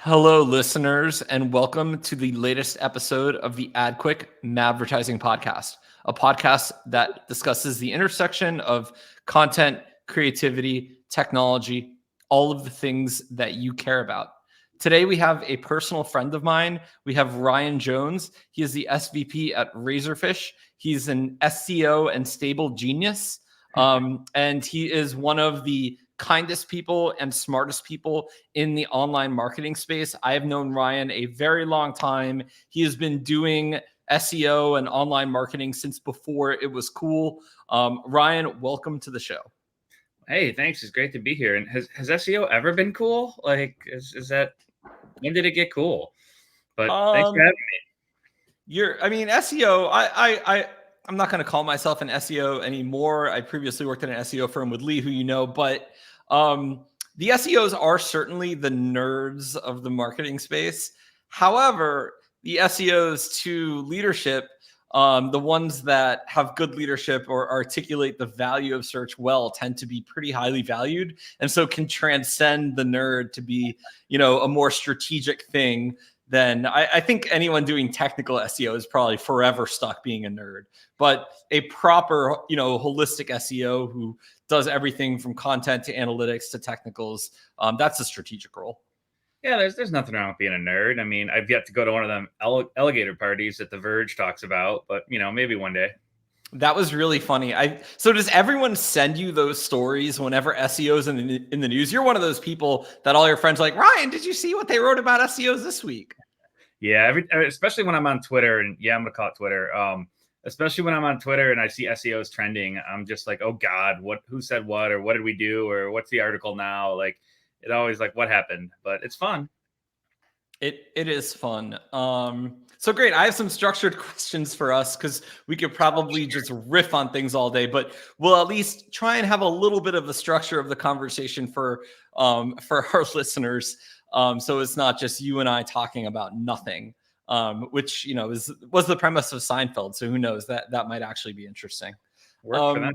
Hello, listeners, and welcome to the latest episode of the AdQuick MAdvertising Podcast, a podcast that discusses the intersection of content, creativity, technology, all of the things that you care about. Today, we have a personal friend of mine. We have Ryan Jones. He is the SVP at Razorfish. He's an SEO and stable genius, and he is one of the kindest people and smartest people in the online marketing space. I have known Ryan a very long time. He has been doing SEO and online marketing since before it was cool. Ryan, welcome to the show. Hey, thanks. It's great to be here. And has SEO ever been cool? Like, is that, when did it get cool? But thanks for having me. SEO, I'm not going to call myself an SEO anymore. I previously worked at an SEO firm with Lee, who you know, but the SEOs are certainly the nerds of the marketing space. However, the SEOs to leadership, the ones that have good leadership or articulate the value of search well, tend to be pretty highly valued, and so can transcend the nerd to be, a more strategic thing. Then I think anyone doing technical SEO is probably forever stuck being a nerd. But a proper, holistic SEO who does everything from content to analytics to technicals, that's a strategic role. Yeah, there's nothing wrong with being a nerd. I mean, I've yet to go to one of them alligator parties that The Verge talks about, but maybe one day. That was really funny. So does everyone send you those stories whenever SEOs in the news? You're one of those people that all your friends are like, Ryan, did you see what they wrote about SEOs this week? Yeah, especially when I'm on Twitter, and I'm gonna call it Twitter. Especially when I'm on Twitter and I see SEOs trending, I'm just like, oh God, who said what, or what did we do, or what's the article now? Like, it always like, what happened? But it's fun. It is fun. So great. I have some structured questions for us because we could probably just riff on things all day, but we'll at least try and have a little bit of the structure of the conversation for our listeners. So it's not just you and I talking about nothing, which was the premise of Seinfeld. So who knows, that might actually be interesting. Work for them.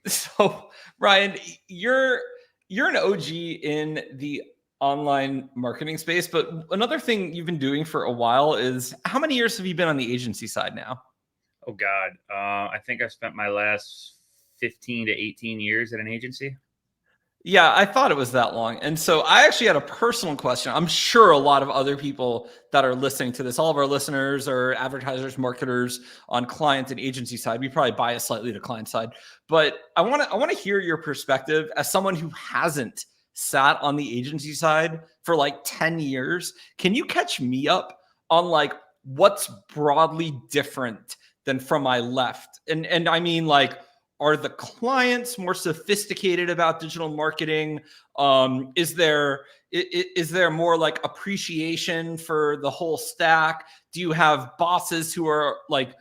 So Ryan, you're an OG in the online marketing space, but another thing you've been doing for a while is, how many years have you been on the agency side now? Oh God. I think I spent my last 15 to 18 years at an agency. Yeah, I thought it was that long. And so I actually had a personal question. I'm sure a lot of other people that are listening to this, all of our listeners are advertisers, marketers on client and agency side. We probably bias slightly to client side, but I want to hear your perspective as someone who hasn't sat on the agency side for like 10 years. Can you catch me up on like what's broadly different than from my left? And I mean, like, are the clients more sophisticated about digital marketing? Is there more like appreciation for the whole stack? Do you have bosses who are like,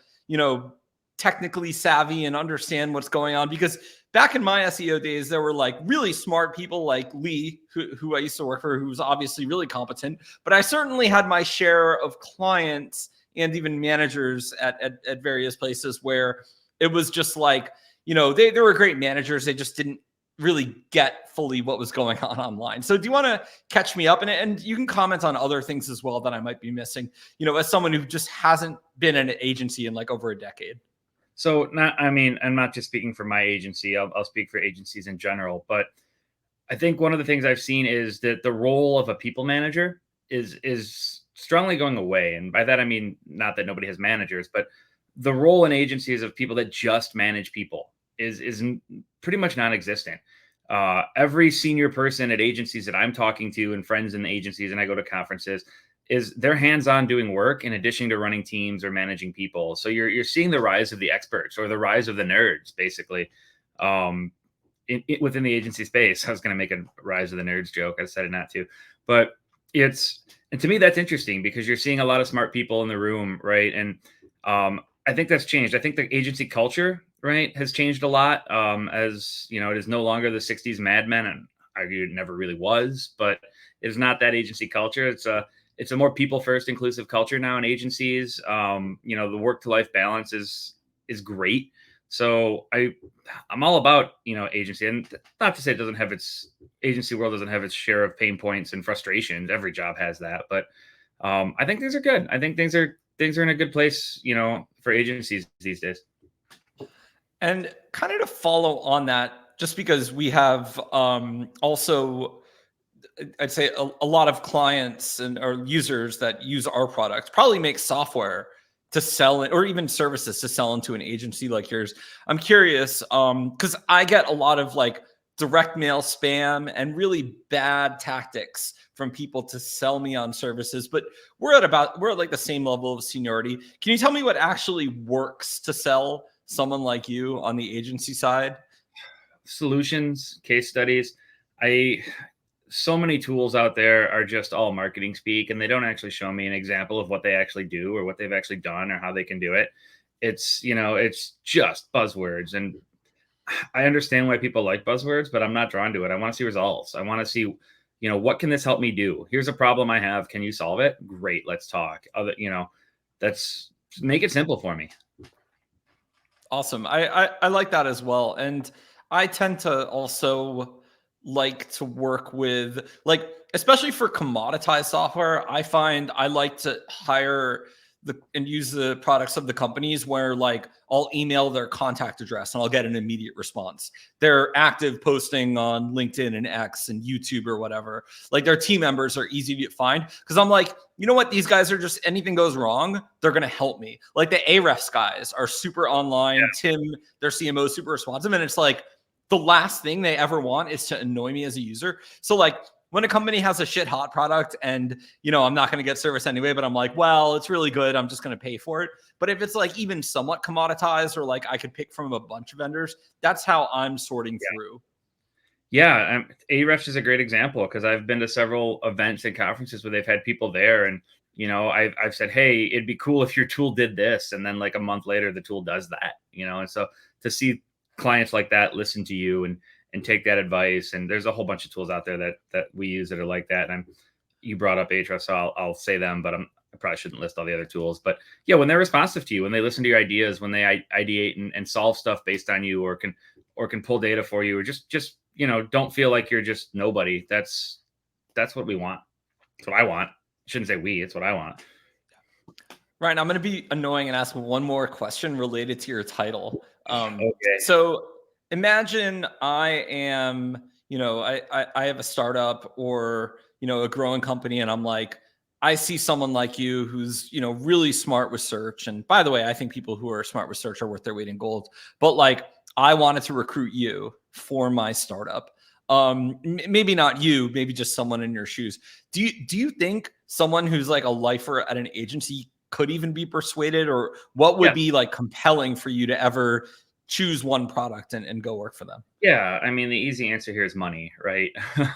technically savvy and understand what's going on? Because back in my SEO days, there were like really smart people like Lee, who I used to work for, who was obviously really competent. But I certainly had my share of clients and even managers at various places where it was just like, they were great managers. They just didn't really get fully what was going on online. So do you want to catch me up in it? And you can comment on other things as well that I might be missing, as someone who just hasn't been in an agency in like over a decade. So I'm not just speaking for my agency. I'll speak for agencies in general. But I think one of the things I've seen is that the role of a people manager is strongly going away. And by that, I mean, not that nobody has managers, but the role in agencies of people that just manage people is pretty much non-existent. Every senior person at agencies that I'm talking to and friends in the agencies, and I go to conferences, is they're hands-on doing work in addition to running teams or managing people. So you're seeing the rise of the experts, or the rise of the nerds, basically, within the agency space. I was going to make a rise of the nerds joke. I decided not to, but and to me, that's interesting because you're seeing a lot of smart people in the room, right? And I think that's changed. I think the agency culture, right, has changed a lot. As it is no longer the 60s Mad Men, and I argue it never really was, but it's not that agency culture. It's a more people first inclusive culture now in agencies. The work to life balance is great. So I'm all about, agency, and not to say it doesn't have its agency world doesn't have its share of pain points and frustrations. Every job has that, but I think things are good. I think things are in a good place, for agencies these days. And kind of to follow on that, just because we have also, I'd say a lot of clients and or users that use our product probably make software to sell it or even services to sell into an agency like yours. I'm curious because I get a lot of like direct mail spam and really bad tactics from people to sell me on services, but we're at like the same level of seniority. Can you tell me what actually works to sell someone like you on the agency side? Solutions, case studies. I So many tools out there are just all marketing speak, and they don't actually show me an example of what they actually do or what they've actually done or how they can do it. It's just buzzwords, and I understand why people like buzzwords, but I'm not drawn to it. I want to see results. I want to see, what can this help me do? Here's a problem I have. Can you solve it? Great, let's talk. That's make it simple for me. Awesome. I like that as well. And I tend to also like to work with like, especially for commoditized software, I find I like to hire and use the products of the companies where like I'll email their contact address and I'll get an immediate response. They're active posting on LinkedIn and X and YouTube or whatever. Like their team members are easy to find because I'm like, you know what? These guys are just anything goes wrong, they're gonna help me. Like the Ahrefs guys are super online. Tim, their CMO, is super responsive, and it's like the last thing they ever want is to annoy me as a user. So like when a company has a shit hot product and, I'm not going to get service anyway, but I'm like, well, it's really good, I'm just going to pay for it. But if it's like even somewhat commoditized or like I could pick from a bunch of vendors, that's how I'm sorting through. Yeah, Ahrefs is a great example because I've been to several events and conferences where they've had people there, and I've said, hey, it'd be cool if your tool did this, and then like a month later, the tool does that. And so to see clients like that listen to you and take that advice, and there's a whole bunch of tools out there that we use that are like that. And you brought up Ahrefs, so I'll say them, but I probably shouldn't list all the other tools. But yeah, when they're responsive to you, when they listen to your ideas, when they ideate and solve stuff based on you, or can pull data for you, or just don't feel like you're just nobody. That's what we want. It's what I want. I shouldn't say we. It's what I want. Ryan, I'm going to be annoying and ask one more question related to your title. Okay. So imagine I am, I have a startup or, a growing company, and I'm like, I see someone like you who's, really smart with search. And by the way, I think people who are smart with search are worth their weight in gold. But like, I wanted to recruit you for my startup. Maybe not you, maybe just someone in your shoes. Do you think someone who's like a lifer at an agency could even be persuaded, or what would be like compelling for you to ever choose one product and go work for them? Yeah, I mean, the easy answer here is money, right?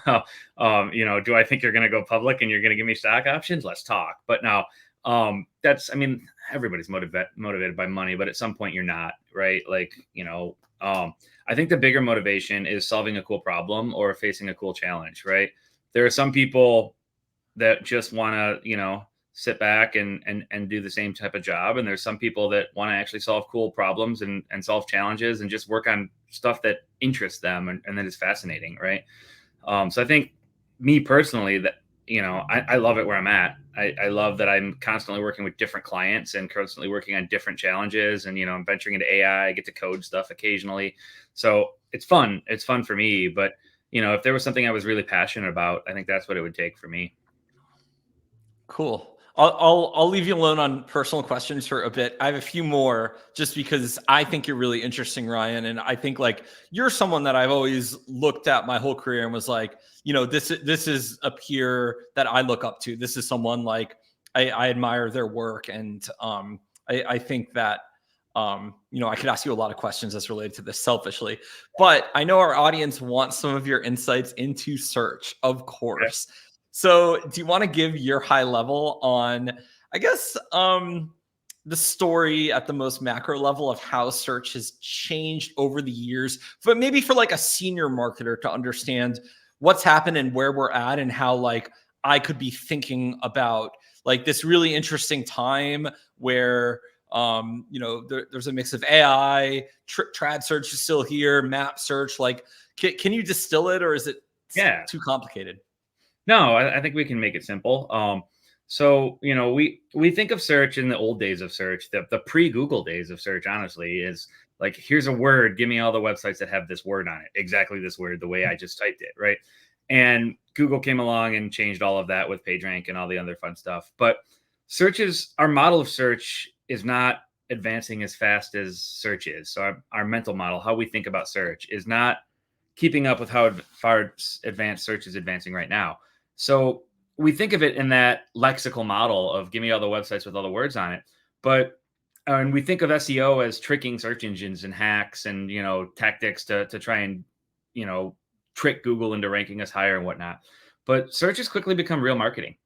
Do I think you're going to go public and you're going to give me stock options? Let's talk. But now, everybody's motivated by money, but at some point you're not, right? Like, I think the bigger motivation is solving a cool problem or facing a cool challenge, right? There are some people that just want to, sit back and do the same type of job. And there's some people that want to actually solve cool problems and solve challenges and just work on stuff that interests them and that is fascinating. Right. So I think me personally that, I love it where I'm at. I love that I'm constantly working with different clients and constantly working on different challenges. And, I'm venturing into AI, I get to code stuff occasionally. So it's fun. It's fun for me. But, if there was something I was really passionate about, I think that's what it would take for me. Cool. I'll leave you alone on personal questions for a bit. I have a few more just because I think you're really interesting, Ryan. And I think like you're someone that I've always looked at my whole career and was like, this is a peer that I look up to. This is someone like I admire their work. And I think that I could ask you a lot of questions as related to this selfishly, but I know our audience wants some of your insights into search, of course. Yeah. So do you want to give your high level on, I guess, the story at the most macro level of how search has changed over the years, but maybe for like a senior marketer to understand what's happened and where we're at and how like I could be thinking about like this really interesting time where There's a mix of AI, trad search is still here, map search. Like, can you distill it, or is it too complicated? No, I think we can make it simple. So, we think of search in the old days of search, the pre-Google days of search, honestly, is like, here's a word, give me all the websites that have this word on it, exactly this word, the way I just typed it, right? And Google came along and changed all of that with PageRank and all the other fun stuff. But our model of search is not advancing as fast as search is. So our mental model, how we think about search, is not keeping up with how far advanced search is advancing right now. So we think of it in that lexical model of give me all the websites with all the words on it. But and we think of SEO as tricking search engines and hacks and tactics to try and trick Google into ranking us higher and whatnot. But search has quickly become real marketing.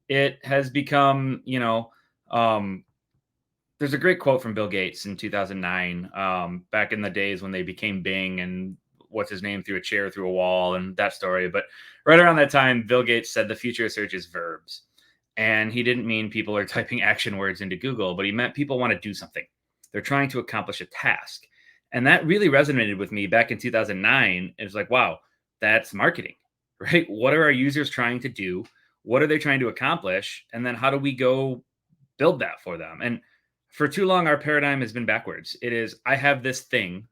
It has become, there's a great quote from Bill Gates in 2009, back in the days when they became Bing and what's his name threw a chair through a wall and that story. But right around that time, Bill Gates said the future of search is verbs. And he didn't mean people are typing action words into Google, but he meant people want to do something. They're trying to accomplish a task. And that really resonated with me back in 2009. It was like, wow, that's marketing, right? What are our users trying to do? What are they trying to accomplish? And then how do we go build that for them? And for too long, our paradigm has been backwards. It is, I have this thing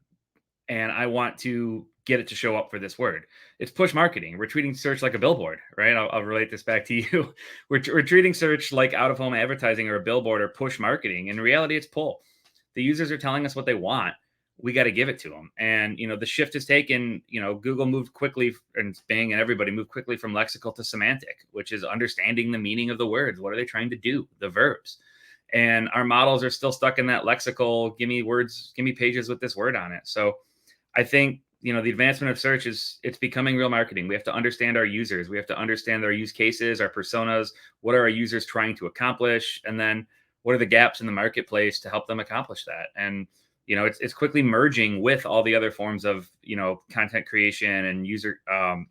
and I want to get it to show up for this word. It's push marketing. We're treating search like a billboard, right? I'll relate this back to you. We're treating search like out-of-home advertising or a billboard or push marketing. In reality, it's pull. The users are telling us what they want. We got to give it to them. And, the shift has taken, Google moved quickly, and Bing and everybody moved quickly from lexical to semantic, which is understanding the meaning of the words. What are they trying to do? The verbs. And our models are still stuck in that lexical, give me words, give me pages with this word on it. So I think, the advancement of search it's becoming real marketing. We have to understand our users. We have to understand their use cases, our personas. What are our users trying to accomplish? And then what are the gaps in the marketplace to help them accomplish that? And, it's quickly merging with all the other forms of, content creation and user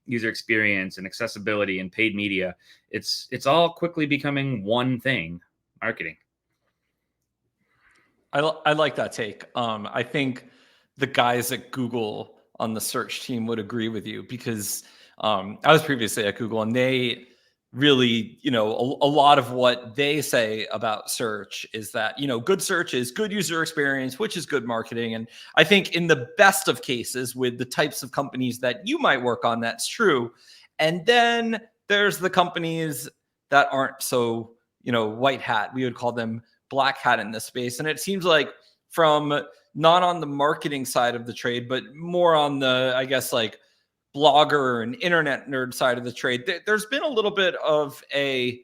experience and accessibility and paid media. It's all quickly becoming one thing, marketing. I like that take. I think the guys at Google on the search team would agree with you, because I was previously at Google, and they really, a lot of what they say about search is that, good search is good user experience, which is good marketing. And I think in the best of cases with the types of companies that you might work on, that's true. And then there's the companies that aren't so, white hat. We would call them black hat in this space. And it seems like, from not on the marketing side of the trade, but more on the, I guess, like blogger and internet nerd side of the trade, there's been a little bit of a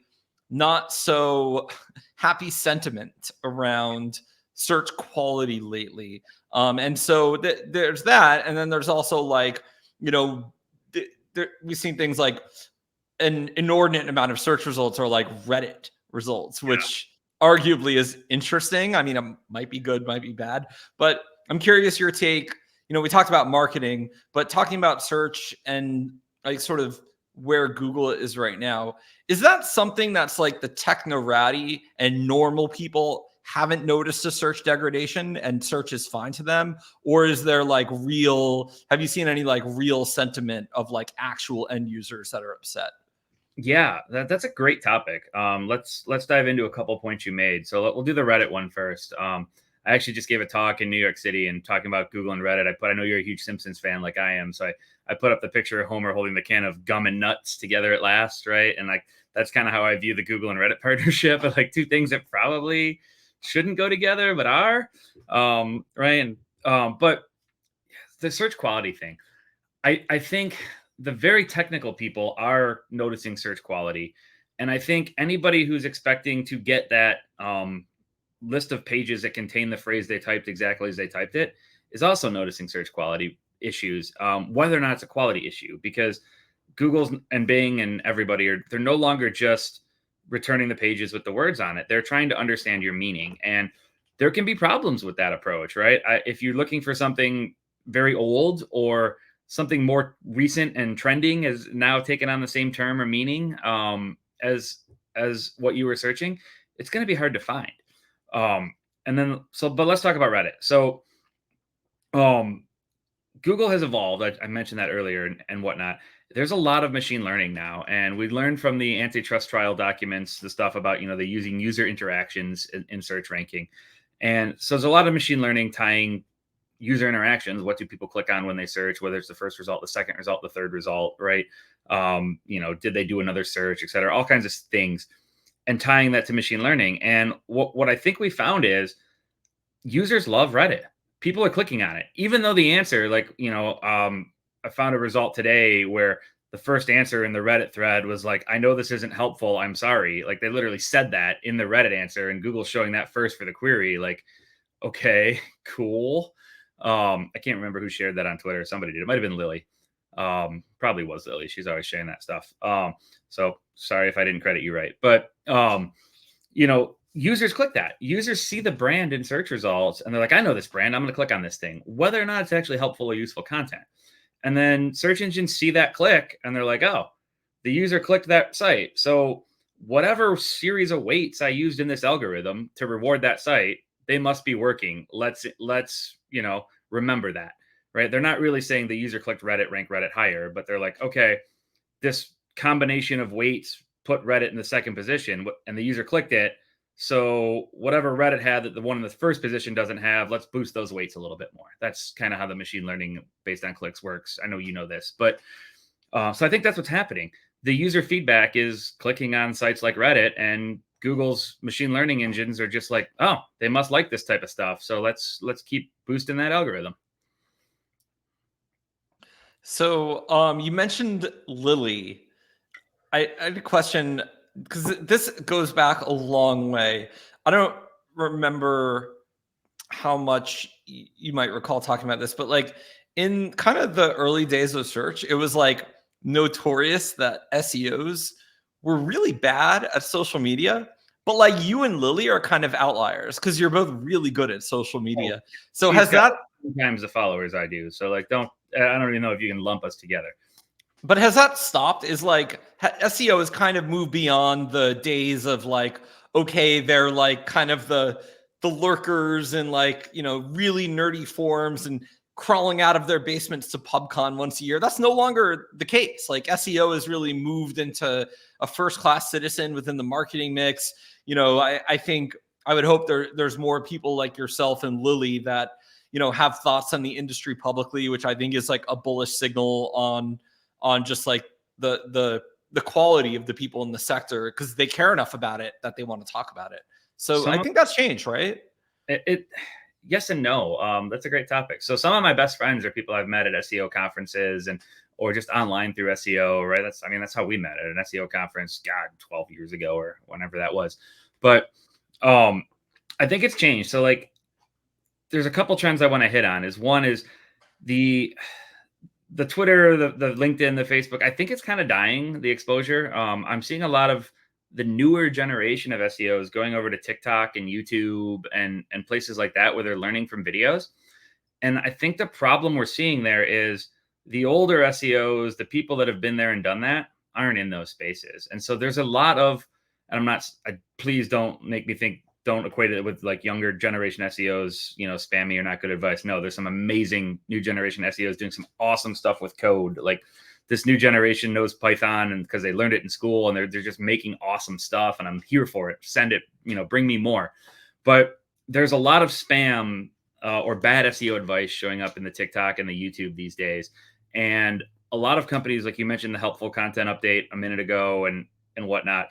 not so happy sentiment around search quality lately. And so there's that. And then there's also, like, we've seen things like an inordinate amount of search results are like Reddit results, which arguably is interesting. I mean, it might be good, might be bad, but I'm curious your take. We talked about marketing, but talking about search and, like, sort of where Google is right now, is that something that's like the techno-ratty and normal people haven't noticed a search degradation and search is fine to them? Or is there have you seen any like real sentiment of like actual end users that are upset? Yeah, that's a great topic. Let's dive into a couple points you made. So we'll do the Reddit one first. I actually just gave a talk in New York City and talking about Google and Reddit. I know you're a huge Simpsons fan like I am. So I put up the picture of Homer holding the can of gum and nuts together at last, right? And like, that's kind of how I view the Google and Reddit partnership, of like two things that probably shouldn't go together, but are, right? And but the search quality thing, I think the very technical people are noticing search quality. And I think anybody who's expecting to get that list of pages that contain the phrase they typed exactly as they typed it is also noticing search quality issues, whether or not it's a quality issue, because Google's and Bing and everybody they're no longer just returning the pages with the words on it. They're trying to understand your meaning. And there can be problems with that approach, right? If you're looking for something very old, or something more recent and trending has now taken on the same term or meaning as what you were searching, it's going to be hard to find. And then, but let's talk about Reddit. So, Google has evolved. I mentioned that earlier and whatnot. There's a lot of machine learning now, and we learned from the antitrust trial documents the stuff about they're using user interactions in search ranking, and so there's a lot of machine learning tying user interactions. What do people click on when they search? Whether it's the first result, the second result, the third result, right? Did they do another search, et cetera? All kinds of things, and tying that to machine learning. And what I think we found is users love Reddit. People are clicking on it, even though the answer, I found a result today where the first answer in the Reddit thread was like, I know this isn't helpful, I'm sorry. Like, they literally said that in the Reddit answer, and Google's showing that first for the query. Like, okay, cool. I can't remember who shared that on Twitter. Somebody did. It might have been Lily. Probably was Lily. She's always sharing that stuff. So sorry if I didn't credit you right. But, users click that. Users see the brand in search results, and they're like, I know this brand. I'm going to click on this thing, whether or not it's actually helpful or useful content. And then search engines see that click, and they're like, oh, the user clicked that site. So whatever series of weights I used in this algorithm to reward that site, they must be working. Let's remember that, right? They're not really saying the user clicked Reddit, rank Reddit higher, but they're like, okay, this combination of weights put Reddit in the second position, and the user clicked it. So whatever Reddit had that the one in the first position doesn't have, let's boost those weights a little bit more. That's kind of how the machine learning based on clicks works. I know you know this, but so I think that's what's happening. The user feedback is clicking on sites like Reddit, and Google's machine learning engines are just like, oh, they must like this type of stuff. So let's keep boosting that algorithm. So you mentioned Lily. I had a question, because this goes back a long way. I don't remember how much you might recall talking about this, but like in kind of the early days of search, it was like notorious that SEOs were really bad at social media. But like you and Lily are kind of outliers because you're both really good at social media. So has that sometimes the followers I do? So like, I don't even know if you can lump us together. But has that stopped? Is like SEO has kind of moved beyond the days of like, okay, they're like kind of the lurkers and like, really nerdy forums and crawling out of their basements to PubCon once a year. That's no longer the case. Like SEO has really moved into a first-class citizen within the marketing mix. I think I would hope there's more people like yourself and Lily that, have thoughts on the industry publicly, which I think is like a bullish signal on just like the quality of the people in the sector, because they care enough about it that they want to talk about it. So I think that's changed, right? Yes and no. That's a great topic. So some of my best friends are people I've met at SEO conferences or just online through SEO, right? That's how we met at an SEO conference, 12 years ago or whenever that was. But I think it's changed. So like, there's a couple trends I want to hit on. One is the Twitter, the LinkedIn, the Facebook. I think it's kind of dying, the exposure. I'm seeing a lot of the newer generation of SEOs going over to TikTok and YouTube and places like that where they're learning from videos. And I think the problem we're seeing there is the older SEOs, the people that have been there and done that, aren't in those spaces. And so there's a lot of, and please don't make me think, don't equate it with like younger generation SEOs, spammy or not good advice. No, there's some amazing new generation SEOs doing some awesome stuff with code. Like this new generation knows Python and because they learned it in school, and they're just making awesome stuff, and I'm here for it. Send it, bring me more. But there's a lot of spam or bad SEO advice showing up in the TikTok and the YouTube these days. And a lot of companies, like you mentioned, the helpful content update a minute ago and whatnot,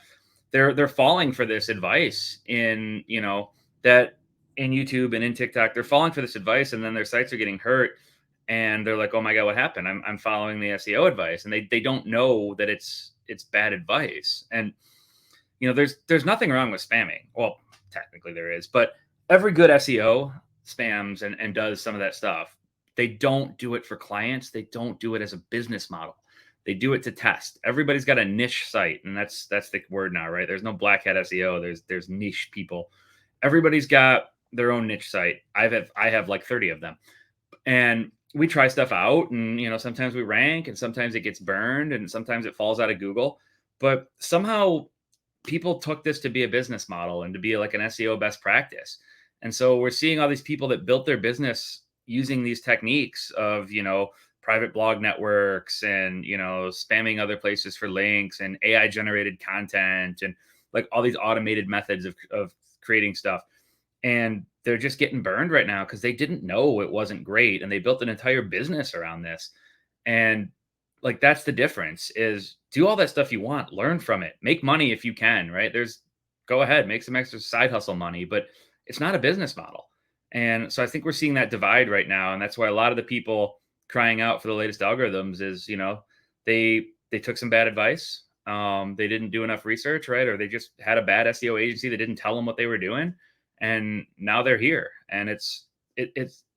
they're falling for this advice in that in YouTube and in TikTok. They're falling for this advice, and then their sites are getting hurt, and they're like, oh my God, what happened? I'm following the SEO advice, and they don't know that it's bad advice. And there's nothing wrong with spamming. Well, technically there is, but every good SEO spams and does some of that stuff. They don't do it for clients. They don't do it as a business model. They do it to test. Everybody's got a niche site, and that's the word now, right? There's no black hat SEO. There's niche people. Everybody's got their own niche site. I have like 30 of them, and we try stuff out, and sometimes we rank, and sometimes it gets burned, and sometimes it falls out of Google. But somehow people took this to be a business model and to be like an SEO best practice. And so we're seeing all these people that built their business using these techniques of, private blog networks and, spamming other places for links and AI generated content and like all these automated methods of creating stuff. And they're just getting burned right now because they didn't know it wasn't great. And they built an entire business around this. And like, that's the difference is do all that stuff you want, learn from it, make money if you can, right? Go ahead, make some extra side hustle money, but it's not a business model. And so I think we're seeing that divide right now. And that's why a lot of the people crying out for the latest algorithms is, they took some bad advice. They didn't do enough research, right? Or they just had a bad SEO agency that didn't tell them what they were doing. And now they're here. And it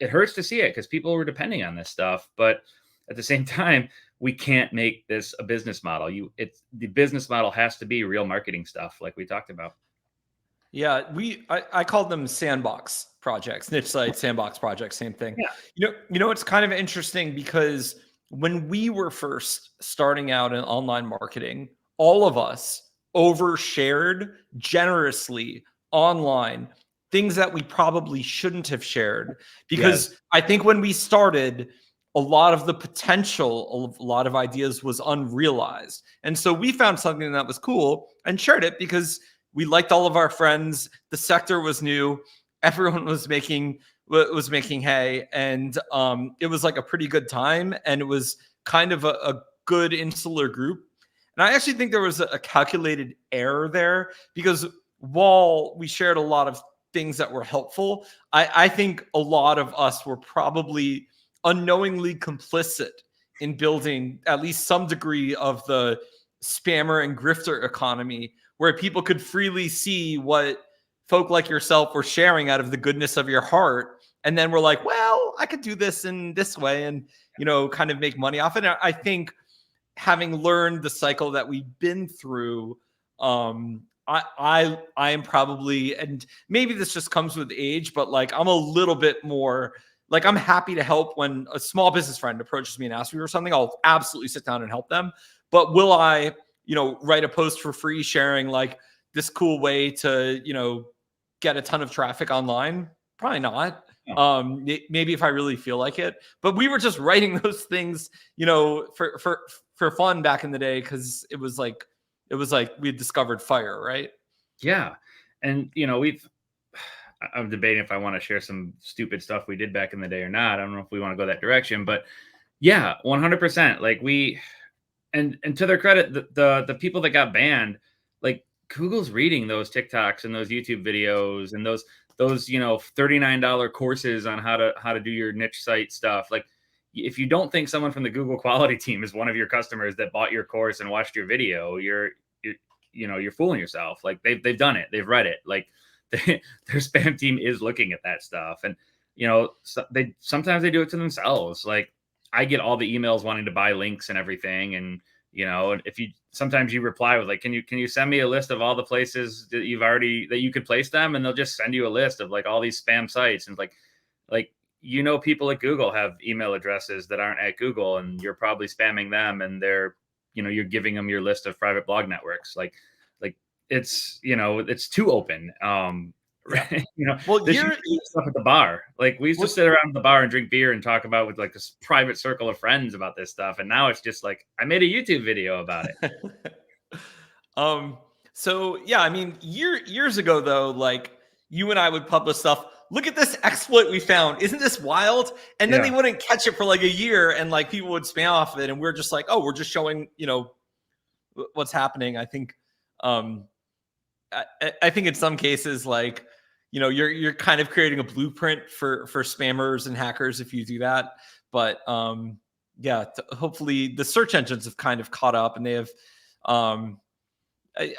hurts to see it because people were depending on this stuff. But at the same time, we can't make this a business model. The business model has to be real marketing stuff like we talked about. Yeah, I called them sandbox projects, niche site sandbox projects, same thing. Yeah. It's kind of interesting because when we were first starting out in online marketing, all of us overshared generously online things that we probably shouldn't have shared because I think when we started, a lot of the potential of a lot of ideas was unrealized. And so we found something that was cool and shared it because we liked all of our friends. The sector was new. Everyone was making hay, and it was like a pretty good time. And it was kind of a good insular group. And I actually think there was a calculated error there because while we shared a lot of things that were helpful, I think a lot of us were probably unknowingly complicit in building at least some degree of the spammer and grifter economy where people could freely see what folk like yourself were sharing out of the goodness of your heart. And then we're like, well, I could do this in this way and, kind of make money off it. And I think having learned the cycle that we've been through, I am probably, and maybe this just comes with age, but like, I'm a little bit more like, I'm happy to help when a small business friend approaches me and asks me for something. I'll absolutely sit down and help them. But will I, write a post for free sharing like this cool way to, get a ton of traffic online? Probably not. Maybe if I really feel like it. But we were just writing those things, for fun back in the day because it was like we had discovered fire, right? Yeah. And I'm debating if I want to share some stupid stuff we did back in the day or not. I don't know if we want to go that direction, but yeah, 100%. Like and to their credit, the people that got banned, like Google's reading those TikToks and those YouTube videos and those $39 courses on how to do your niche site stuff. Like if you don't think someone from the Google quality team is one of your customers that bought your course and watched your video, you're fooling yourself. Like they've done it. They've read it. Like their spam team is looking at that stuff. And, sometimes they do it to themselves. Like I get all the emails wanting to buy links and everything. And, if sometimes you reply with like, can you send me a list of all the places that you could place them? And they'll just send you a list of like all these spam sites. And like, people at Google have email addresses that aren't at Google and you're probably spamming them and they're, you're giving them your list of private blog networks. Like it's, it's too open. Right. Well, this used to be stuff at the bar. Like we used to sit around the bar and drink beer and talk about with like this private circle of friends about this stuff. And now it's just like, I made a YouTube video about it. So yeah, I mean, years ago though, like you and I would publish stuff. Look at this exploit we found. Isn't this wild? And then they wouldn't catch it for like a year and like people would spam off of it. And we're just like, oh, we're just showing, what's happening. I think, I think in some cases, like, you're kind of creating a blueprint for spammers and hackers if you do that. But hopefully the search engines have kind of caught up and they have, I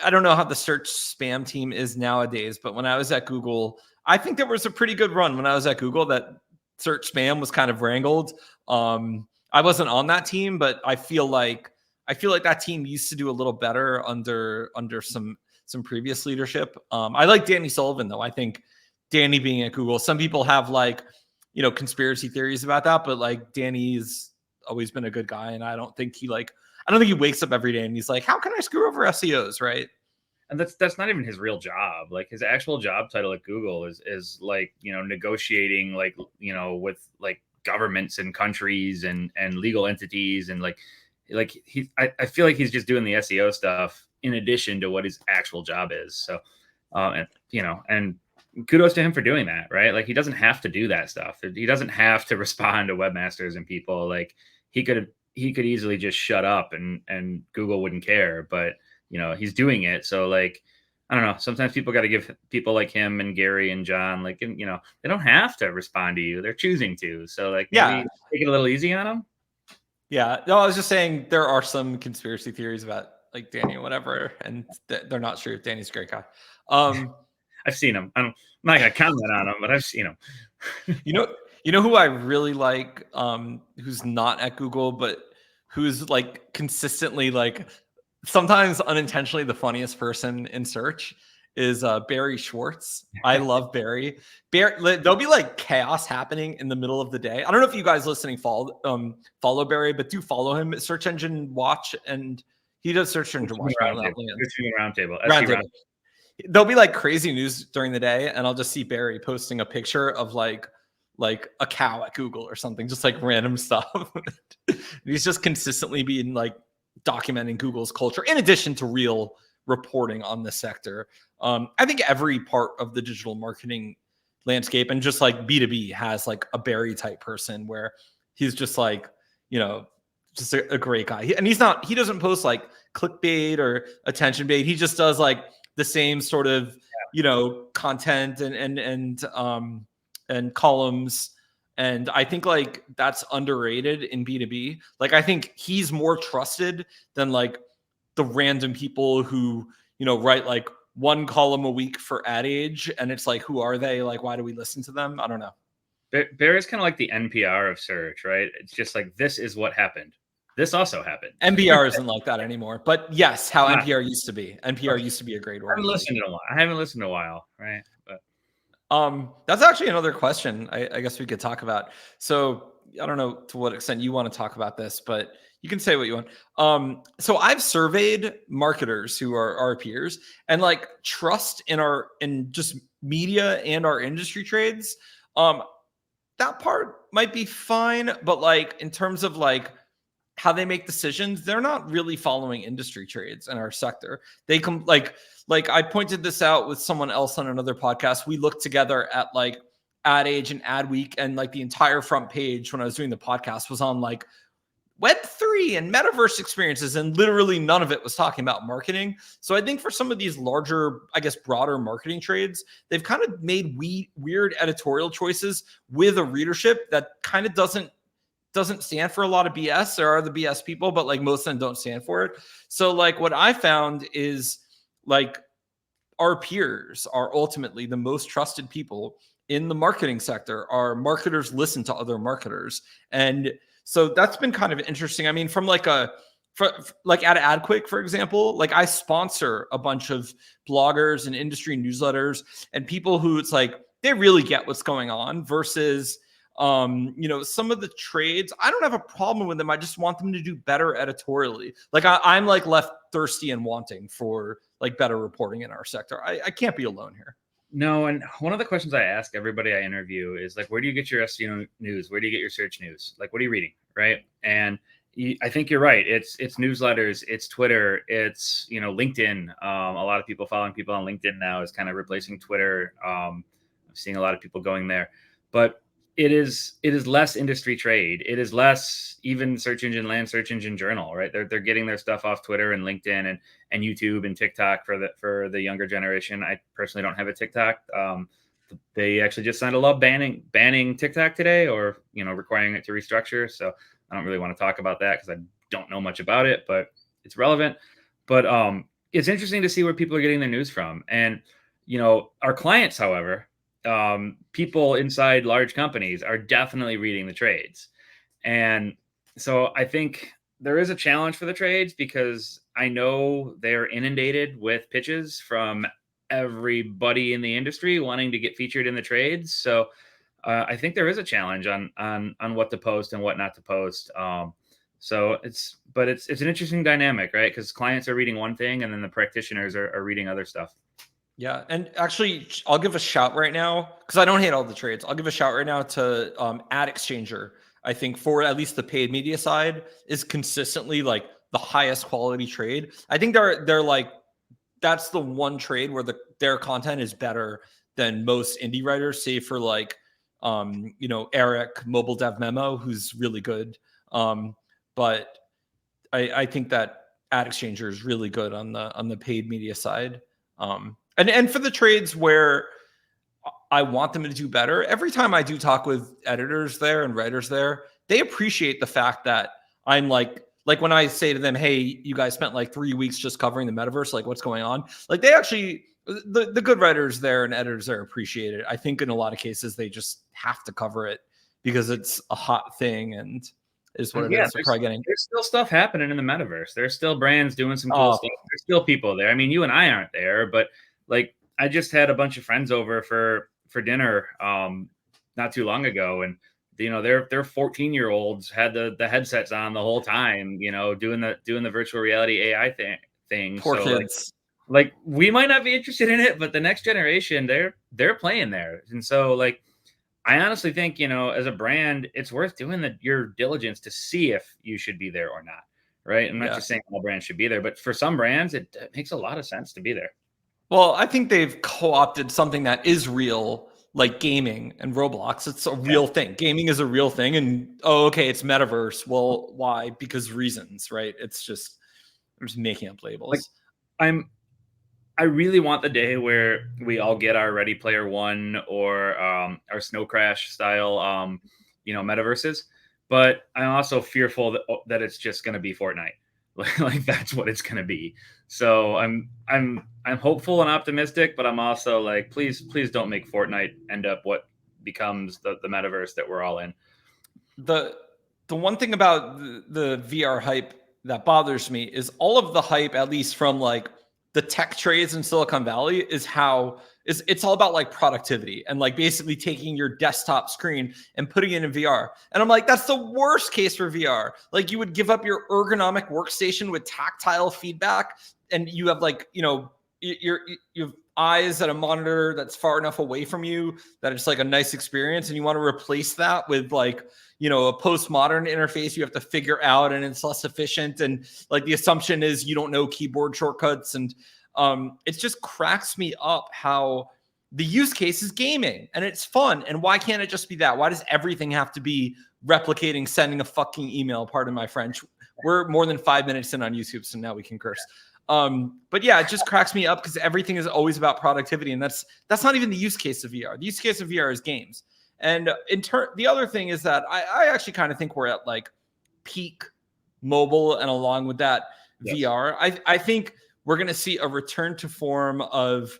don't know how the search spam team is nowadays, but when I was at Google, I think there was a pretty good run when I was at Google that search spam was kind of wrangled. I wasn't on that team, but I feel like that team used to do a little better under some previous leadership. I like Danny Sullivan though. I think Danny being at Google, some people have like, conspiracy theories about that, but like Danny's always been a good guy. And I don't think he wakes up every day and he's like, how can I screw over SEOs? Right. and that's not even his real job. Like his actual job title at Google is like, negotiating, like, with like governments and countries and legal entities, and like I feel like he's just doing the SEO stuff in addition to what his actual job is. So, and kudos to him for doing that, right? Like he doesn't have to do that stuff. He doesn't have to respond to webmasters and people. Like he could easily just shut up and Google wouldn't care, but he's doing it. So like, I don't know. Sometimes people got to give people like him and Gary and John, like, they don't have to respond to you. They're choosing to. So like, maybe take it a little easy on them. Yeah. No, I was just saying there are some conspiracy theories about like Danny or whatever, and they're not true. Danny's a great guy. I've seen him. I'm not gonna comment on him, but I've seen him. You know who I really like, who's not at Google, but who's like consistently, like sometimes unintentionally the funniest person in search is Barry Schwartz. I love Barry. There'll be like chaos happening in the middle of the day. I don't know if you guys listening follow Barry, but do follow him at Search Engine Watch, and he does Search Engine Watch. Roundtable. There'll be like crazy news during the day, and I'll just see Barry posting a picture of like a cow at Google or something, just like random stuff. He's just consistently being like documenting Google's culture in addition to real reporting on the sector. I think every part of the digital marketing landscape, and just like B2B, has like a Barry type person where he's just like, just a great guy. He doesn't post like clickbait or attention bait. He just does like the same sort of, content and columns. And I think like that's underrated in B2B. Like, I think he's more trusted than like the random people who, write like one column a week for Ad Age. And it's like, who are they? Like, why do we listen to them? I don't know. Barry's kind of like the NPR of search, right? It's just like, this is what happened. This also happened. NPR isn't like that anymore. But yes, how NPR used to be. NPR used to be a great organization. I haven't listened in a while, right? But that's actually another question I guess we could talk about. So I don't know to what extent you want to talk about this, but you can say what you want. So I've surveyed marketers who are our peers, and like trust in just media and our industry trades. That part might be fine, but like in terms of like how they make decisions, they're not really following industry trades in our sector. They come like I pointed this out with someone else on another podcast. We looked together at like Ad Age and Adweek, and like the entire front page when I was doing the podcast was on like Web3 and metaverse experiences, and literally none of it was talking about marketing. So I think for some of these larger, I guess, broader marketing trades, they've kind of made weird editorial choices with a readership that kind of doesn't stand for a lot of BS. There are the BS people, but like most of them don't stand for it. So like what I found is like our peers are ultimately the most trusted people in the marketing sector. Our marketers listen to other marketers. And so that's been kind of interesting. I mean, from like at AdQuick, for example, like I sponsor a bunch of bloggers and industry newsletters and people who it's like, they really get what's going on versus some of the trades, I don't have a problem with them. I just want them to do better editorially. Like I'm like left thirsty and wanting for like better reporting in our sector. I can't be alone here. No, and one of the questions I ask everybody I interview is like, where do you get your SEO news? Where do you get your search news? Like, what are you reading, right? And I think you're right. It's newsletters, it's Twitter, it's LinkedIn. A lot of people following people on LinkedIn now is kind of replacing Twitter. I'm seeing a lot of people going there, but it is less industry trade. It is less even search engine journal, right? They're getting their stuff off Twitter and LinkedIn and YouTube and TikTok for the younger generation. I personally don't have a TikTok. They actually just signed a law banning TikTok today, or requiring it to restructure. So I don't really want to talk about that because I don't know much about it, but it's relevant. But it's interesting to see where people are getting their news from. And our clients, however, people inside large companies are definitely reading the trades. And so I think there is a challenge for the trades because I know they're inundated with pitches from everybody in the industry wanting to get featured in the trades. So I think there is a challenge on what to post and what not to post. So it's an interesting dynamic, right? Because clients are reading one thing and then the practitioners are reading other stuff. Yeah, and actually, I'll give a shout right now because I don't hate all the trades. I'll give a shout right now to Ad Exchanger. I think for at least the paid media side is consistently like the highest quality trade. I think they're like that's the one trade where their content is better than most indie writers, save for like Eric Mobile Dev Memo, who's really good. But I think that Ad Exchanger is really good on the paid media side. And for the trades where I want them to do better, every time I do talk with editors there and writers there, they appreciate the fact that I'm like when I say to them, hey, you guys spent like 3 weeks just covering the metaverse, like what's going on? Like they actually the good writers there and editors there appreciate it. I think in a lot of cases they just have to cover it because it's a hot thing and is what it is. They're probably getting there's still stuff happening in the metaverse. There's still brands doing some cool oh, stuff. There's still people there. I mean, you and I aren't there, but like I just had a bunch of friends over for dinner not too long ago, and their 14-year-olds had the headsets on the whole time, doing the virtual reality AI thing. poor So kids. like we might not be interested in it, but the next generation, they're playing there. And so like I honestly think, as a brand, it's worth doing your diligence to see if you should be there or not. Right. I'm not just saying all brands should be there, but for some brands, it makes a lot of sense to be there. Well, I think they've co-opted something that is real, like gaming and Roblox. It's a real thing. Gaming is a real thing. And okay, it's metaverse. Well, why? Because reasons, right? It's just I'm just making up labels. Like, I really want the day where we all get our Ready Player One or our Snow Crash style, metaverses. But I'm also fearful that it's just going to be Fortnite. Like that's what it's going to be. So I'm hopeful and optimistic, but I'm also like, please don't make Fortnite end up what becomes the metaverse that we're all in. The one thing about the VR hype that bothers me is all of the hype, at least from like the tech trades in Silicon Valley, is how it's all about like productivity and like basically taking your desktop screen and putting it in VR. And I'm like, that's the worst case for VR. Like you would give up your ergonomic workstation with tactile feedback, and you have like you have eyes at a monitor that's far enough away from you that it's like a nice experience, and you want to replace that with like a postmodern interface you have to figure out and it's less efficient, and like the assumption is you don't know keyboard shortcuts, and it just cracks me up how the use case is gaming and it's fun, and why can't it just be that? Why does everything have to be replicating sending a fucking email? Pardon my French. We're more than 5 minutes in on YouTube, so now we can curse. But yeah, it just cracks me up because everything is always about productivity, and that's not even the use case of VR. The use case of VR is games. And the other thing is that I actually kind of think we're at like peak mobile, and along with that, VR. I think we're going to see a return to form of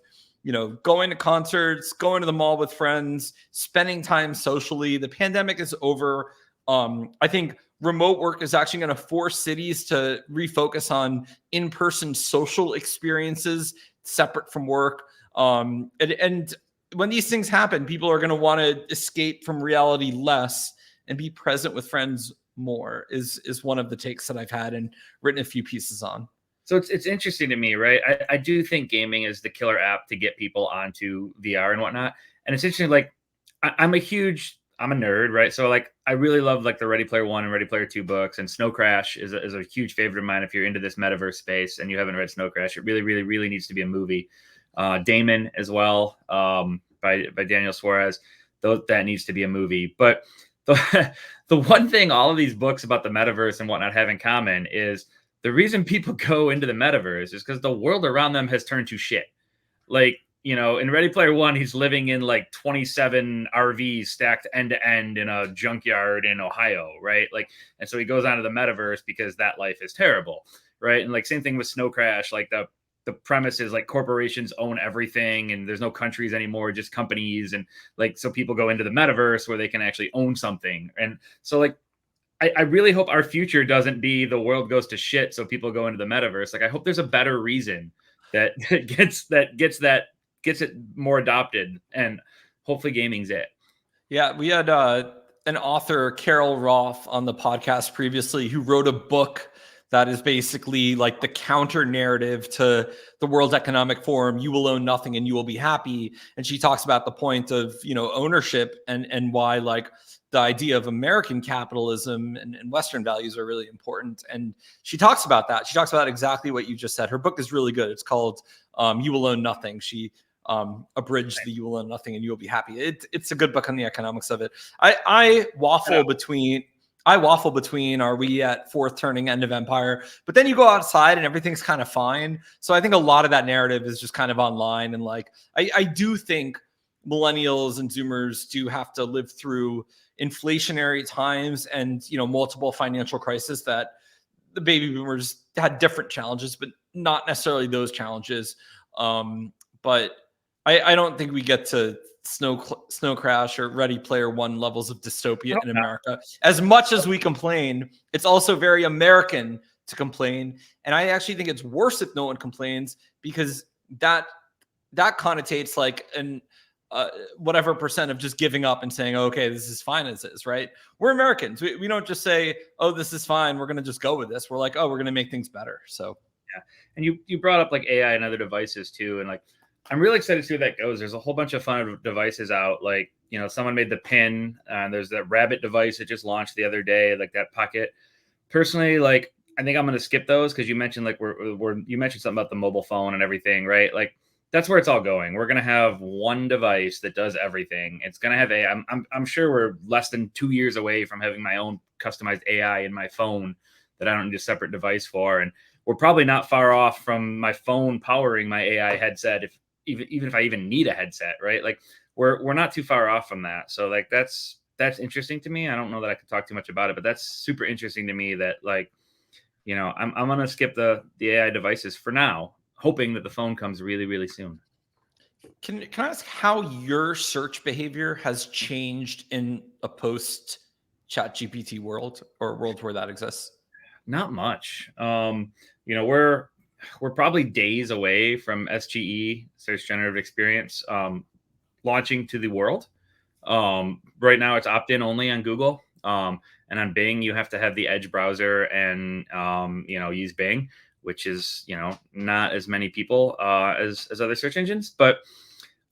going to concerts, going to the mall with friends, spending time socially. The pandemic is over. I think remote work is actually going to force cities to refocus on in-person social experiences separate from work. And when these things happen, people are going to want to escape from reality less and be present with friends more is one of the takes that I've had and written a few pieces on. So it's interesting to me, right? I do think gaming is the killer app to get people onto VR and whatnot. And it's interesting, like I'm a nerd, right? So like I really love like the Ready Player One and Ready Player Two books, and Snow Crash is a huge favorite of mine. If you're into this metaverse space and you haven't read Snow Crash, it really, really, really needs to be a movie. Damon as well, by Daniel Suarez. That needs to be a movie. But the one thing all of these books about the metaverse and whatnot have in common is the reason people go into the metaverse is because the world around them has turned to shit. Like, in Ready Player One, he's living in like 27 RVs stacked end to end in a junkyard in Ohio, right? Like, and so he goes onto the metaverse because that life is terrible, right? And like same thing with Snow Crash, like the premise is like corporations own everything and there's no countries anymore, just companies. And like, so people go into the metaverse where they can actually own something. And so like, I really hope our future doesn't be the world goes to shit, so people go into the metaverse. Like, I hope there's a better reason that gets it more adopted, and hopefully gaming's it. Yeah, we had an author, Carol Roth, on the podcast previously, who wrote a book that is basically like the counter narrative to the World Economic Forum. You will own nothing and you will be happy. And she talks about the point of, ownership and why like the idea of American capitalism and Western values are really important. And she talks about that. She talks about exactly what you just said. Her book is really good. It's called You Will Own Nothing. She abridged the You Will Own Nothing and You Will Be Happy. It's a good book on the economics of it. I waffle between are we at fourth turning, end of empire? But then you go outside and everything's kind of fine. So I think a lot of that narrative is just kind of online. And like, I do think millennials and Zoomers do have to live through inflationary times and, multiple financial crises that the baby boomers had different challenges, but not necessarily those challenges. But I don't think we get to Snow Crash or Ready Player One levels of dystopia in America. As much as we complain, it's also very American to complain. And I actually think it's worse if no one complains, because that connotates like an whatever percent of just giving up and saying, okay, this is fine as is, right? We're Americans. We don't just say, oh, this is fine, we're going to just go with this. We're like, oh, we're going to make things better. So yeah. And you brought up like AI and other devices too. And like, I'm really excited to see where that goes. There's a whole bunch of fun devices out. Like, someone made the pin. There's that rabbit device that just launched the other day, like that Pocket. Personally, like, I think I'm going to skip those because you mentioned like you mentioned something about the mobile phone and everything, right? Like, that's where it's all going. We're going to have one device that does everything. It's going to have AI. I'm sure we're less than 2 years away from having my own customized AI in my phone that I don't need a separate device for. And we're probably not far off from my phone powering my AI headset, even if I even need a headset, right? Like we're not too far off from that. So like that's interesting to me. I don't know that I could talk too much about it, but that's super interesting to me that like, I'm going to skip the AI devices for now, hoping that the phone comes really, really soon. Can I ask how your search behavior has changed in a post ChatGPT world, or a world where that exists? Not much. We're probably days away from SGE, Search Generative Experience, launching to the world. Right now it's opt-in only on Google. And on Bing, you have to have the Edge browser and, use Bing, which is, not as many people as other search engines, but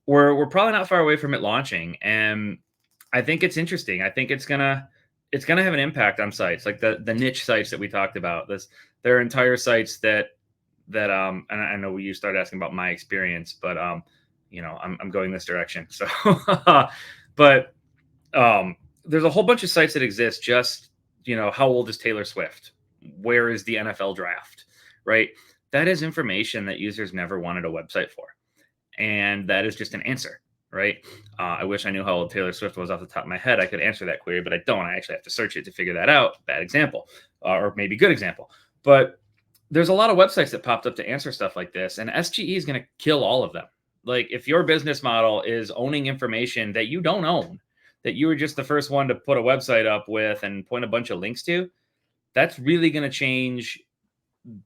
we're probably not far away from it launching. And I think it's interesting. I think it's gonna have an impact on sites like the niche sites that we talked about. There are entire sites that and I know you started asking about my experience, but I'm going this direction. So but there's a whole bunch of sites that exist. Just, how old is Taylor Swift? Where is the NFL draft? Right? That is information that users never wanted a website for. And that is just an answer, right? I wish I knew how old Taylor Swift was off the top of my head. I could answer that query, but I don't. I actually have to search it to figure that out. Bad example, or maybe good example. But there's a lot of websites that popped up to answer stuff like this, and SGE is going to kill all of them. Like if your business model is owning information that you don't own, that you were just the first one to put a website up with and point a bunch of links to, that's really going to change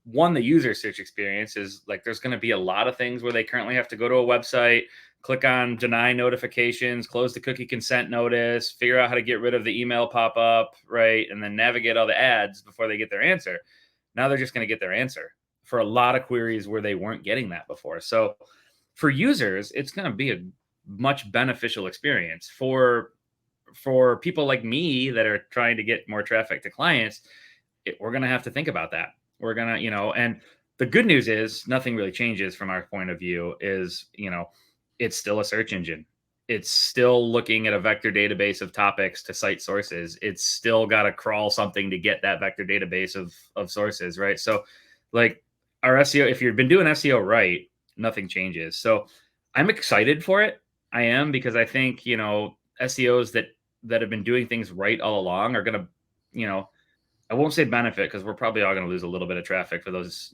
the user search experience. Is like there's going to be a lot of things where they currently have to go to a website, click on deny notifications, close the cookie consent notice, figure out how to get rid of the email pop-up, right? And then navigate all the ads before they get their answer. Now they're just going to get their answer for a lot of queries where they weren't getting that before. So for users, it's going to be a much beneficial experience. For people like me that are trying to get more traffic to clients, we're going to have to think about that. We're going to, and the good news is nothing really changes from our point of view. Is, it's still a search engine. It's still looking at a vector database of topics to cite sources. It's still got to crawl something to get that vector database of sources, right? So like our SEO, if you've been doing SEO right, nothing changes. So I'm excited for it. I am, because I think, SEOs that have been doing things right all along are going to, I won't say benefit, because we're probably all going to lose a little bit of traffic for those,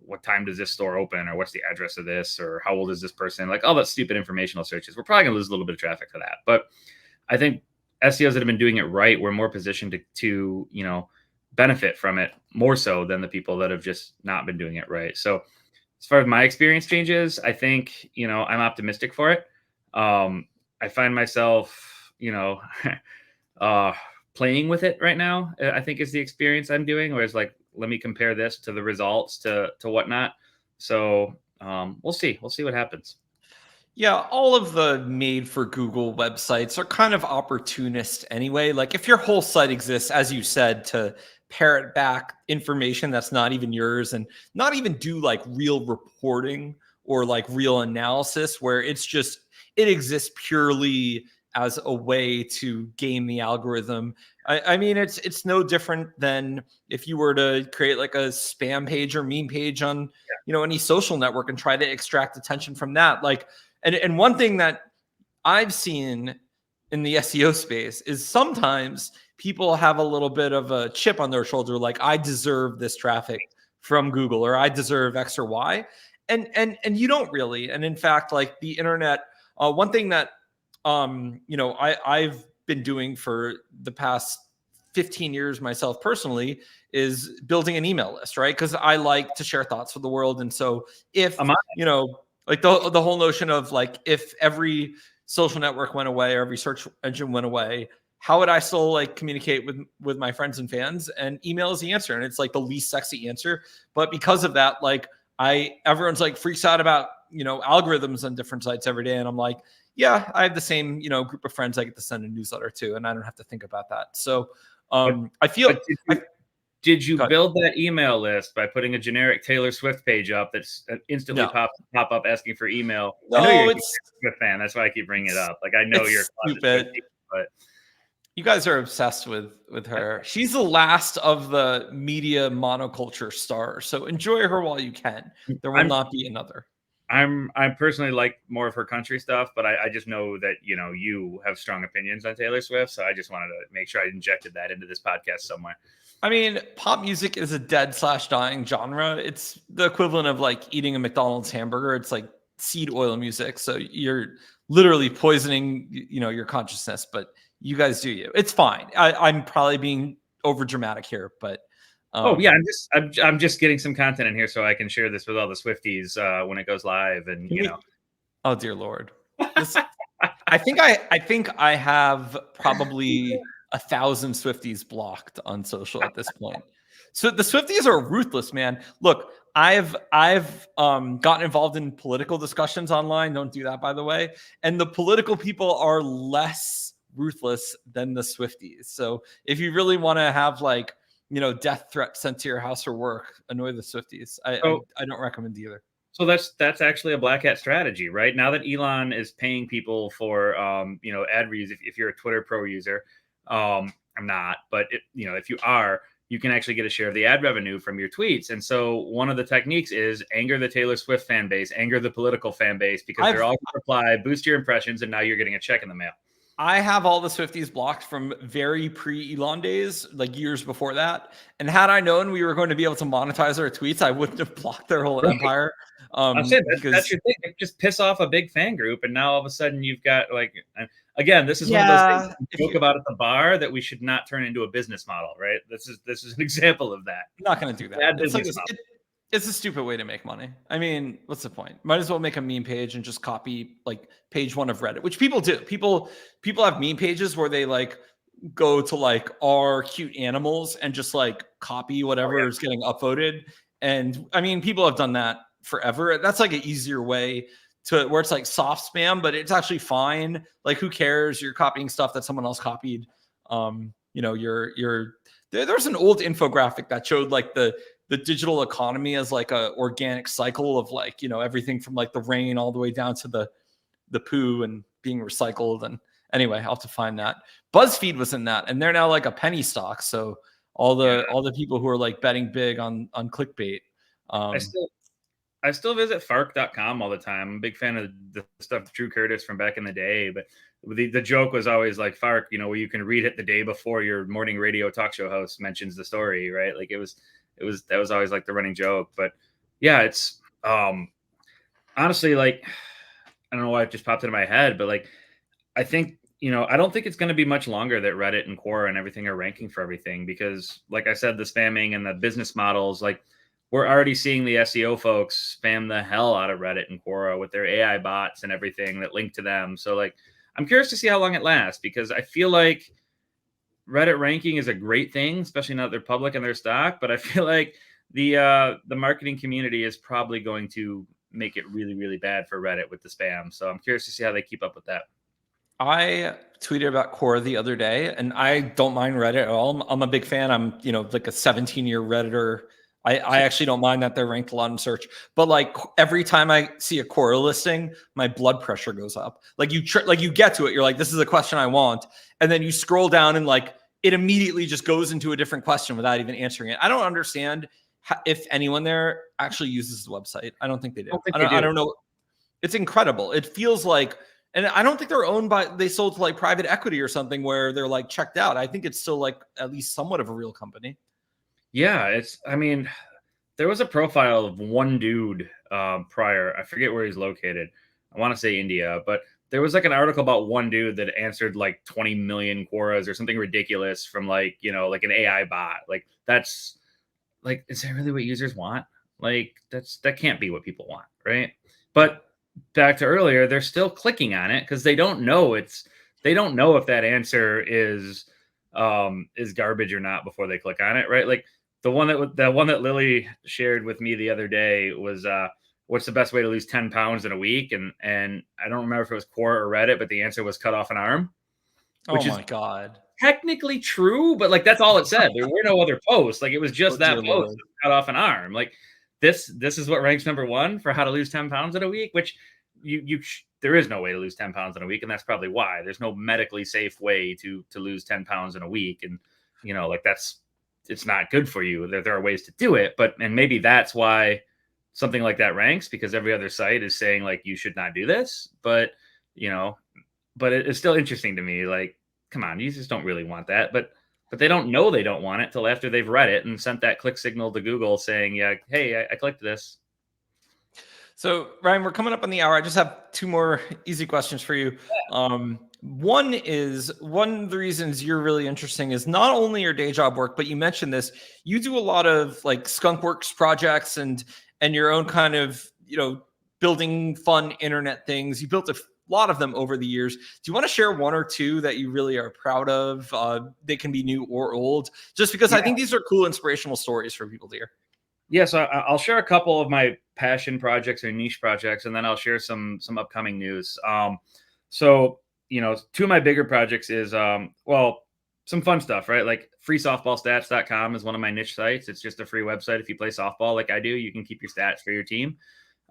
what time does this store open, or what's the address of this, or how old is this person, like all that stupid informational searches. We're probably going to lose a little bit of traffic for that. But I think SEOs that have been doing it right, we're more positioned to benefit from it more so than the people that have just not been doing it right. So as far as my experience changes, I think, I'm optimistic for it. I find myself, playing with it right now, I think is the experience I'm doing, where it's like, let me compare this to the results to whatnot. So we'll see what happens. Yeah, all of the made for Google websites are kind of opportunist anyway. Like if your whole site exists, as you said, to parrot back information that's not even yours and not even do like real reporting or like real analysis, where it's just, it exists purely as a way to game the algorithm. I mean, it's no different than if you were to create like a spam page or meme page on, any social network and try to extract attention from that. Like, and one thing that I've seen in the SEO space is sometimes people have a little bit of a chip on their shoulder, like I deserve this traffic from Google or I deserve X or Y. And you don't really. And in fact, like the internet, one thing that I've been doing for the past 15 years myself personally is building an email list, right? Because I like to share thoughts with the world. And so if, like the whole notion of like, if every social network went away or every search engine went away, how would I still like communicate with my friends and fans? And email is the answer. And it's like the least sexy answer. But because of that, like everyone's like freaks out about, algorithms on different sites every day. And I'm like, yeah, I have the same, group of friends I get to send a newsletter to, and I don't have to think about that. So I feel. Did you build that email list by putting a generic Taylor Swift page up that's instantly pop up asking for email? No, I know you're a Swift fan. That's why I keep bringing it up. Like I know you're stupid, but you guys are obsessed with her. She's the last of the media monoculture stars. So enjoy her while you can. There will not be another. I personally like more of her country stuff, but I just know that you have strong opinions on Taylor Swift, so I just wanted to make sure I injected that into this podcast somewhere. I mean, pop music is a dead/dying genre. It's the equivalent of like eating a McDonald's hamburger. It's like seed oil music. So you're literally poisoning, your consciousness, but you guys do you. It's fine. I'm probably being over dramatic here, but I'm just getting some content in here so I can share this with all the Swifties when it goes live, and Oh dear Lord. I think I have probably 1,000 Swifties blocked on social at this point. So the Swifties are ruthless, man. Look, I've gotten involved in political discussions online. Don't do that, by the way. And the political people are less ruthless than the Swifties. So if you really want to have like, death threats sent to your house or work, annoy the Swifties. I don't recommend either. So that's actually a black hat strategy, right? Now that Elon is paying people for ad reads, if you're a Twitter Pro user, I'm not, but if you are, you can actually get a share of the ad revenue from your tweets. And so one of the techniques is anger the Taylor Swift fan base, anger the political fan base, because they're all going to reply, boost your impressions, and now you're getting a check in the mail. I have all the Swifties blocked from very pre-Elon days, like years before that. And had I known we were going to be able to monetize our tweets, I wouldn't have blocked their whole empire. I'm saying that's your thing. Just piss off a big fan group, and now all of a sudden you've got like, again, this is one of those things we joke about at the bar that we should not turn into a business model, right? This is an example of that. I'm not going to do that. It's a stupid way to make money. I mean, what's the point? Might as well make a meme page and just copy like page 1 of Reddit, which people do. People have meme pages where they like go to like our cute animals and just like copy whatever is getting upvoted. And I mean, people have done that forever. That's like an easier way to where it's like soft spam, but it's actually fine. Like, who cares? You're copying stuff that someone else copied. There's an old infographic that showed like the digital economy as like a organic cycle of like, everything from like the rain all the way down to the poo and being recycled. And anyway, I'll have to find that. BuzzFeed was in that, and they're now like a penny stock. So all the people who are like betting big on clickbait. I still visit fark.com all the time. I'm a big fan of the stuff Drew Curtis from back in the day, but the joke was always like Fark, where you can read it the day before your morning radio talk show host mentions the story, right? Like that was always like the running joke. But yeah, it's honestly, like, I don't know why it just popped into my head, but like, I think, I don't think it's going to be much longer that Reddit and Quora and everything are ranking for everything, because like I said, the spamming and the business models, like, we're already seeing the SEO folks spam the hell out of Reddit and Quora with their AI bots and everything that link to them. So like, I'm curious to see how long it lasts, because I feel like Reddit ranking is a great thing, especially now that they're public and their stock. But I feel like the marketing community is probably going to make it really, really bad for Reddit with the spam. So I'm curious to see how they keep up with that. I tweeted about Quora the other day, and I don't mind Reddit at all. I'm a big fan. I'm, like a 17-year Redditor. I actually don't mind that they're ranked a lot in search. But like every time I see a Quora listing, my blood pressure goes up. Like you get to it, you're like, this is a question I want, and then you scroll down and like it immediately just goes into a different question without even answering it. I don't understand if anyone there actually uses the website. I don't think they do. I don't know. It's incredible. It feels like, and I don't think they're owned by, they sold to like private equity or something where they're like checked out. I think it's still like at least somewhat of a real company. Yeah, I mean, there was a profile of one dude prior. I forget where he's located. I want to say India, but there was like an article about one dude that answered like 20 million Quoras or something ridiculous from like, like an AI bot. Like that's like, is that really what users want? Like that can't be what people want, right? But back to earlier, they're still clicking on it because they don't know if that answer is garbage or not before they click on it, right? Like the one that Lily shared with me the other day was what's the best way to lose 10 pounds in a week? And I don't remember if it was Quora or Reddit, but the answer was cut off an arm. Oh my God. Technically true, but like that's all it said. There were no other posts. Like it was just that post Lord. cut off an arm. Like this is what ranks number one for how to lose 10 pounds in a week, which there is no way to lose 10 pounds in a week. And that's probably why there's no medically safe way to lose 10 pounds in a week. And, like it's not good for you. There are ways to do it, and maybe that's why something like that ranks, because every other site is saying like, you should not do this, but it's still interesting to me. Like, come on, users don't really want that, but they don't know they don't want it till after they've read it and sent that click signal to Google saying, yeah, hey, I clicked this. So Ryan, we're coming up on the hour. I just have two more easy questions for you. One of the reasons you're really interesting is not only your day job work, but you mentioned this, you do a lot of like skunkworks projects and your own kind of, building fun internet things. You built a lot of them over the years. Do you want to share one or two that you really are proud of? They can be new or old, just because I think these are cool, inspirational stories for people to hear. Yeah, so I'll share a couple of my passion projects or niche projects, and then I'll share some upcoming news. So two of my bigger projects is some fun stuff, right? Like freesoftballstats.com is one of my niche sites. It's just a free website. If you play softball like I do, you can keep your stats for your team.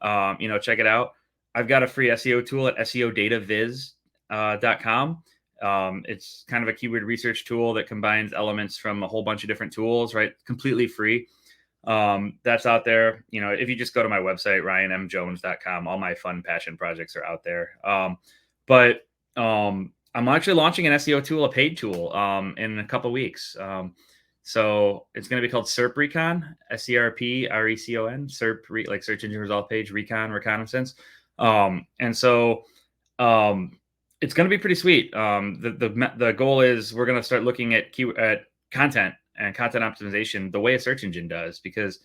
Check it out. I've got a free SEO tool at seodataviz.com. It's kind of a keyword research tool that combines elements from a whole bunch of different tools, right? Completely free. That's out there. If you just go to my website, ryanmjones.com, all my fun passion projects are out there. But I'm actually launching an SEO tool, a paid tool, in a couple of weeks. So it's going to be called SERP Recon, SERPRECON, SERP, like search engine result page, reconnaissance. And so it's going to be pretty sweet. The goal is we're going to start looking at content and content optimization the way a search engine does, because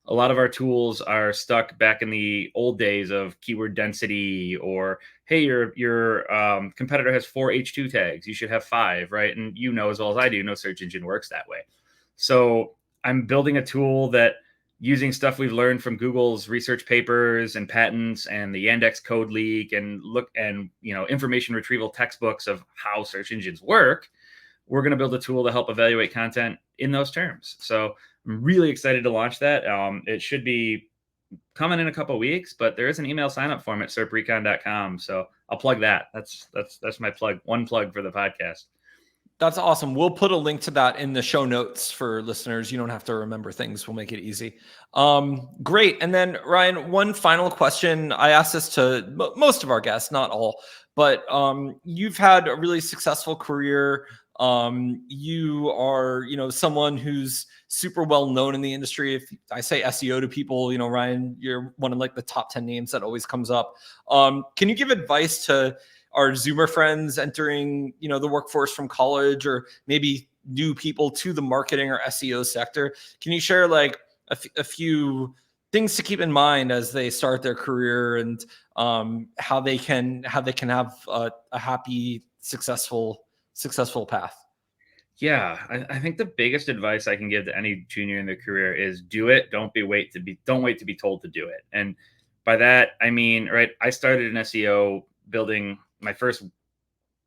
a lot of our tools are stuck back in the old days of keyword density, or, hey, your competitor has 4 H2 tags, you should have 5, right? And as well as I do, no search engine works that way. So I'm building a tool that, using stuff we've learned from Google's research papers and patents and the Yandex code leak and information retrieval textbooks of how search engines work, we're going to build a tool to help evaluate content in those terms. So I'm really excited to launch that. It should be coming in a couple of weeks, but there is an email sign up form at serprecon.com. So I'll plug that. That's my plug. One plug for the podcast. That's awesome. We'll put a link to that in the show notes for listeners. You don't have to remember things. We'll make it easy. Great. And then Ryan, one final question. I asked this to most of our guests, not all, but you've had a really successful career. You are, someone who's super well known in the industry. If I say SEO to people, Ryan, you're one of like the top 10 names that always comes up. Can you give advice to our Zoomer friends entering, the workforce from college, or maybe new people to the marketing or SEO sector? Can you share like a few things to keep in mind as they start their career, and how they can have a happy, successful path? Yeah, I think the biggest advice I can give to any junior in their career is do it. Don't wait to be told to do it. And by that I mean, right, I started in SEO building my first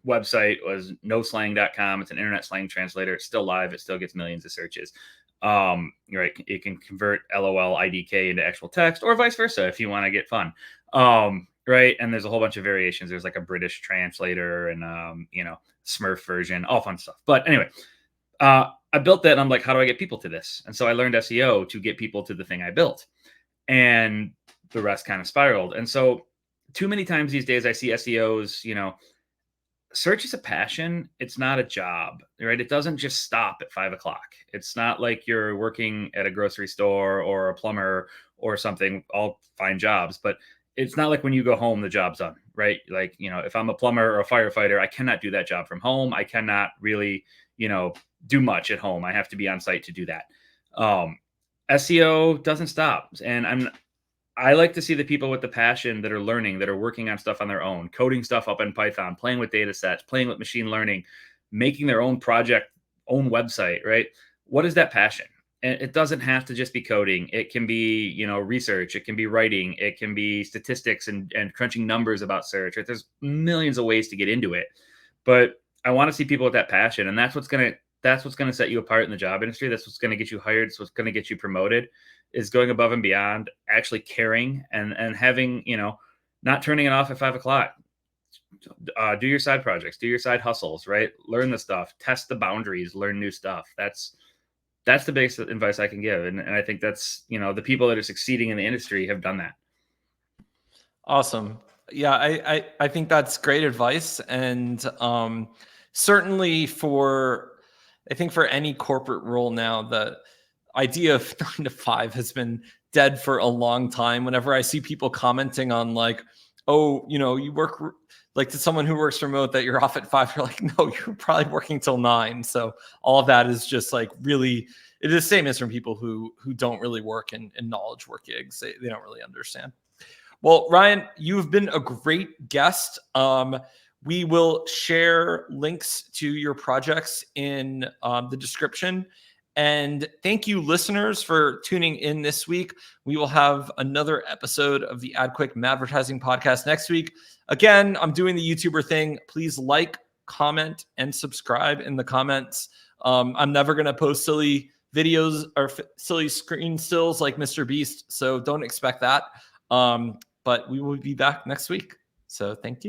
website was noslang.com. It's an internet slang translator. It's still live. It still gets millions of searches. Right. It can convert LOL IDK into actual text or vice versa if you want to get fun. Right. And there's a whole bunch of variations. There's like a British translator and, Smurf version, all fun stuff. But anyway, I built that and I'm like, how do I get people to this? And so I learned SEO to get people to the thing I built, and the rest kind of spiraled. And so too many times these days I see SEOs, search is a passion. It's not a job, right? It doesn't just stop at 5 o'clock. It's not like you're working at a grocery store or a plumber or something, all fine jobs, but it's not like when you go home, the job's done, right? Like, if I'm a plumber or a firefighter, I cannot do that job from home. I cannot really, do much at home. I have to be on site to do that. SEO doesn't stop. And I like to see the people with the passion that are learning, that are working on stuff on their own, coding stuff up in Python, playing with data sets, playing with machine learning, making their own project, own website, right? What is that passion? And it doesn't have to just be coding. It can be, research. It can be writing. It can be statistics and crunching numbers about search. Right? There's millions of ways to get into it. But I want to see people with that passion. And that's what's going to set you apart in the job industry. That's what's going to get you hired. It's what's going to get you promoted, is going above and beyond, actually caring and having, not turning it off at 5 o'clock. Do your side projects, do your side hustles, right? Learn the stuff, test the boundaries, learn new stuff. That's the biggest advice I can give. And I think that's, the people that are succeeding in the industry have done that. Awesome. Yeah, I think that's great advice. And certainly I think for any corporate role now, the idea of 9 to 5 has been dead for a long time. Whenever I see people commenting on like, oh, you work like to someone who works remote that you're off at 5, you're like, no, you're probably working till 9. So all of that is just like really, it is the same as from people who don't really work in knowledge work gigs. They don't really understand. Well, Ryan, you've been a great guest. We will share links to your projects in the description. And thank you, listeners, for tuning in this week. We will have another episode of the AdQuick MAdvertising Podcast next week. Again, I'm doing the YouTuber thing. Please like, comment, and subscribe in the comments. I'm never going to post silly videos or silly screen stills like Mr. Beast, so don't expect that. But we will be back next week. So thank you.